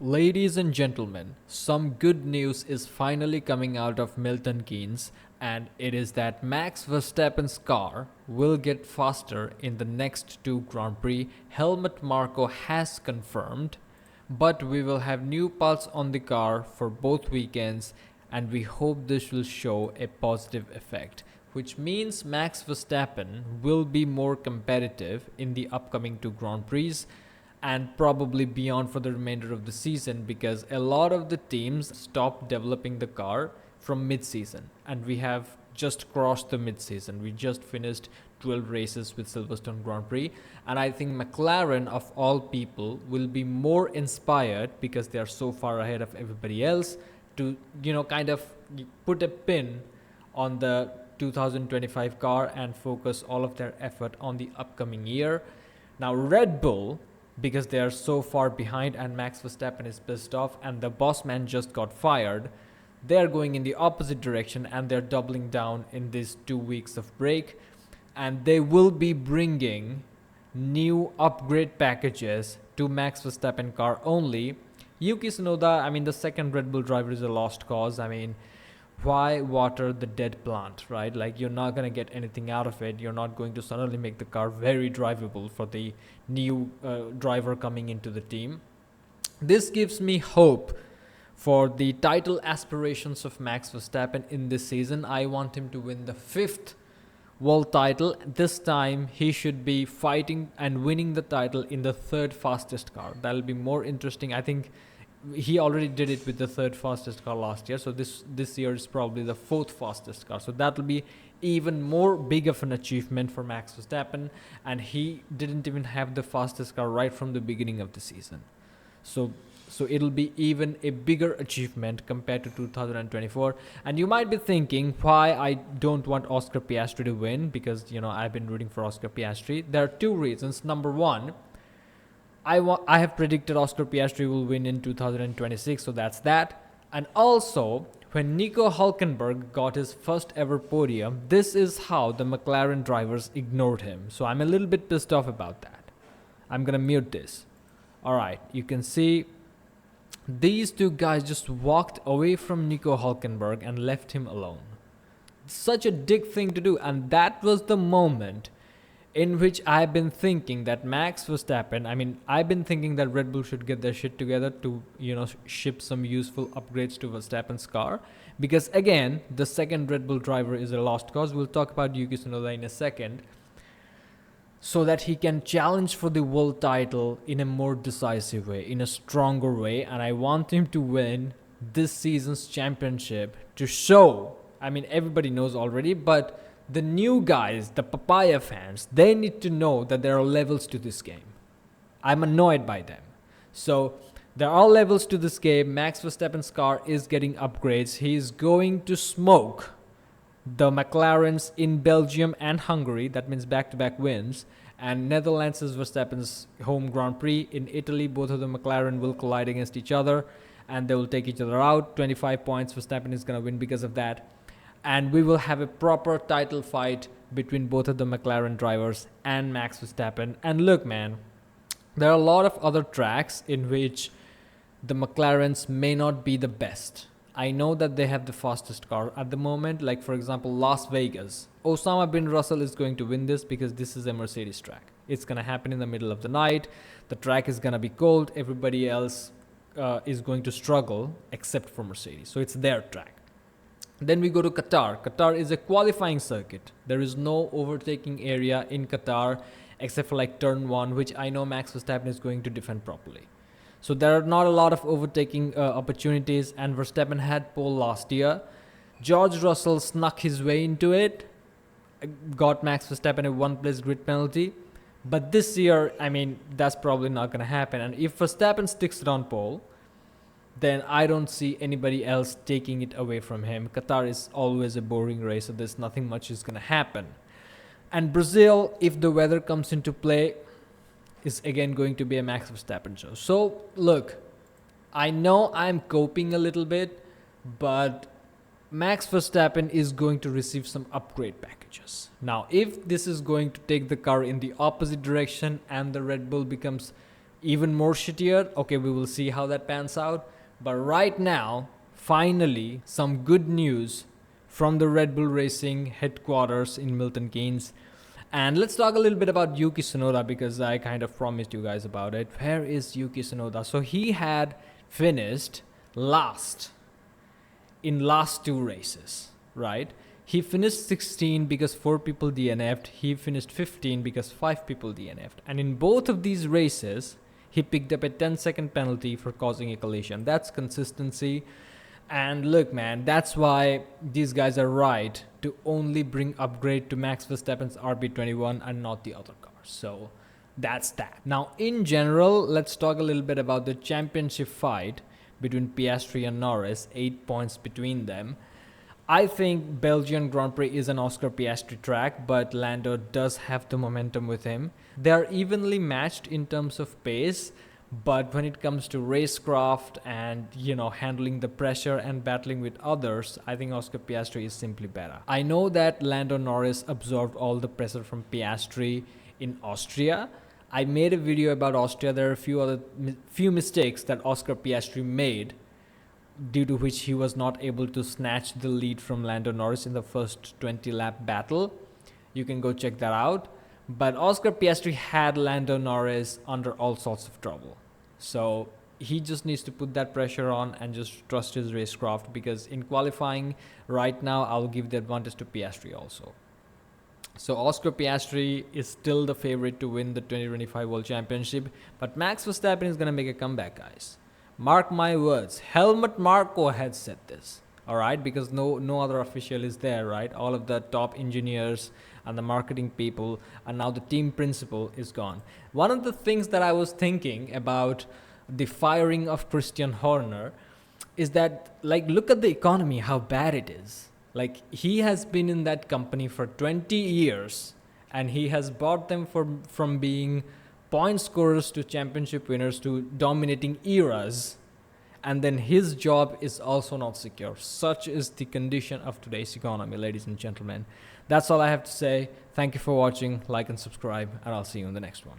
Ladies and gentlemen, some good news is finally coming out of Milton Keynes, and it is that Max Verstappen's car will get faster in the next two Grand Prix. Helmut Marko has confirmed, but we will have new parts on the car for both weekends, and we hope this will show a positive effect, which means Max Verstappen will be more competitive in the upcoming two Grand Prix and probably beyond for the remainder of the season, because a lot of the teams stopped developing the car from mid-season, and we have just crossed the mid-season. We just finished 12 races with Silverstone Grand Prix, and I think McLaren of all people will be more inspired because they are so far ahead of everybody else to kind of put a pin on the 2025 car and focus all of their effort on the upcoming year. Now Red Bull, because they are so far behind and Max Verstappen is pissed off and the boss man just got fired, they are going in the opposite direction and they're doubling down in these 2 weeks of break, and they will be bringing new upgrade packages to Max Verstappen car only. Yuki Tsunoda, the second Red Bull driver, is a lost cause. Why water the dead plant, right? Like, you're not going to get anything out of it. You're not going to suddenly make the car very drivable for the new driver coming into the team. This gives me hope for the title aspirations of Max Verstappen in this season. I want him to win the 5th world title. This time he should be fighting and winning the title in the 3rd fastest car. That'll be more interesting. I think he already did it with the 3rd fastest car last year, so this year is probably the 4th fastest car, so that'll be even more big of an achievement for Max Verstappen, and he didn't even have the fastest car right from the beginning of the season, so it'll be even a bigger achievement compared to 2024. And you might be thinking why I don't want Oscar Piastri to win, because I've been rooting for Oscar Piastri. There are two reasons. Number one, I have predicted Oscar Piastri will win in 2026, so that's that. And also, when Nico Hülkenberg got his first ever podium, this is how the McLaren drivers ignored him. So I'm a little bit pissed off about that. I'm gonna mute this. Alright, you can see these two guys just walked away from Nico Hülkenberg and left him alone. Such a dick thing to do, and that was the moment in which I've been thinking that Max Verstappen, I've been thinking that Red Bull should get their shit together to, ship some useful upgrades to Verstappen's car. Because again, the second Red Bull driver is a lost cause. We'll talk about Yuki Tsunoda in a second. So that he can challenge for the world title in a more decisive way, in a stronger way. And I want him to win this season's championship to show, everybody knows already, but the new guys, the papaya fans, they need to know that there are levels to this game. I'm annoyed by them. So there are levels to this game. Max Verstappen's car is getting upgrades. He is going to smoke the McLarens in Belgium and Hungary. That means back-to-back wins. And Netherlands is Verstappen's home Grand Prix. In Italy, both of the McLaren will collide against each other and they will take each other out. 25 points. Verstappen is going to win because of that. And we will have a proper title fight between both of the McLaren drivers and Max Verstappen. And look, man, there are a lot of other tracks in which the McLarens may not be the best. I know that they have the fastest car at the moment, like for example Las Vegas. Osama bin Russell is going to win this because this is a Mercedes track. It's going to happen in the middle of the night. The track is going to be cold. Everybody else is going to struggle except for Mercedes. So it's their track. Then we go to Qatar. Qatar is a qualifying circuit. There is no overtaking area in Qatar except for like turn 1, which I know Max Verstappen is going to defend properly. So there are not a lot of overtaking opportunities, and Verstappen had pole last year. George Russell snuck his way into it, got Max Verstappen a 1-place grid penalty. But this year, that's probably not going to happen. And if Verstappen sticks it on pole, then I don't see anybody else taking it away from him. Qatar is always a boring race, so there's nothing much is going to happen. And Brazil, if the weather comes into play, is again going to be a Max Verstappen show. So, look, I know I'm coping a little bit, but Max Verstappen is going to receive some upgrade packages. Now, if this is going to take the car in the opposite direction and the Red Bull becomes even more shittier. Okay, we will see how that pans out. But right now, finally, some good news from the Red Bull Racing headquarters in Milton Keynes. And let's talk a little bit about Yuki Tsunoda because I kind of promised you guys about it. Where is Yuki Tsunoda? So he had finished last in last two races, right? He finished 16 because 4 people DNF'd. He finished 15 because 5 people DNF'd. And in both of these races, he picked up a 10-second penalty for causing a collision. That's consistency. And look, man, that's why these guys are right to only bring upgrade to Max Verstappen's RB21 and not the other cars. So that's that. Now, in general, let's talk a little bit about the championship fight between Piastri and Norris, 8 points between them. I think Belgian Grand Prix is an Oscar Piastri track, but Lando does have the momentum with him. They are evenly matched in terms of pace, but when it comes to racecraft and, handling the pressure and battling with others, I think Oscar Piastri is simply better. I know that Lando Norris absorbed all the pressure from Piastri in Austria. I made a video about Austria. There are a few mistakes that Oscar Piastri made, due to which he was not able to snatch the lead from Lando Norris in the first 20-lap battle. You can go check that out. But Oscar Piastri had Lando Norris under all sorts of trouble. So he just needs to put that pressure on and just trust his racecraft, because in qualifying right now, I'll give the advantage to Piastri also. So Oscar Piastri is still the favorite to win the 2025 World Championship, but Max Verstappen is going to make a comeback, guys. Mark my words. Helmut Marko had said this, all right, because no other official is there, right? All of the top engineers and the marketing people, and now the team principal is gone. One of the things that I was thinking about the firing of Christian Horner is that, look at the economy, how bad it is. He has been in that company for 20 years, and he has brought them from being point scorers to championship winners to dominating eras, and then his job is also not secure. Such is the condition of today's economy, ladies and gentlemen. That's all I have to say. Thank you for watching. Like and subscribe, and I'll see you in the next one.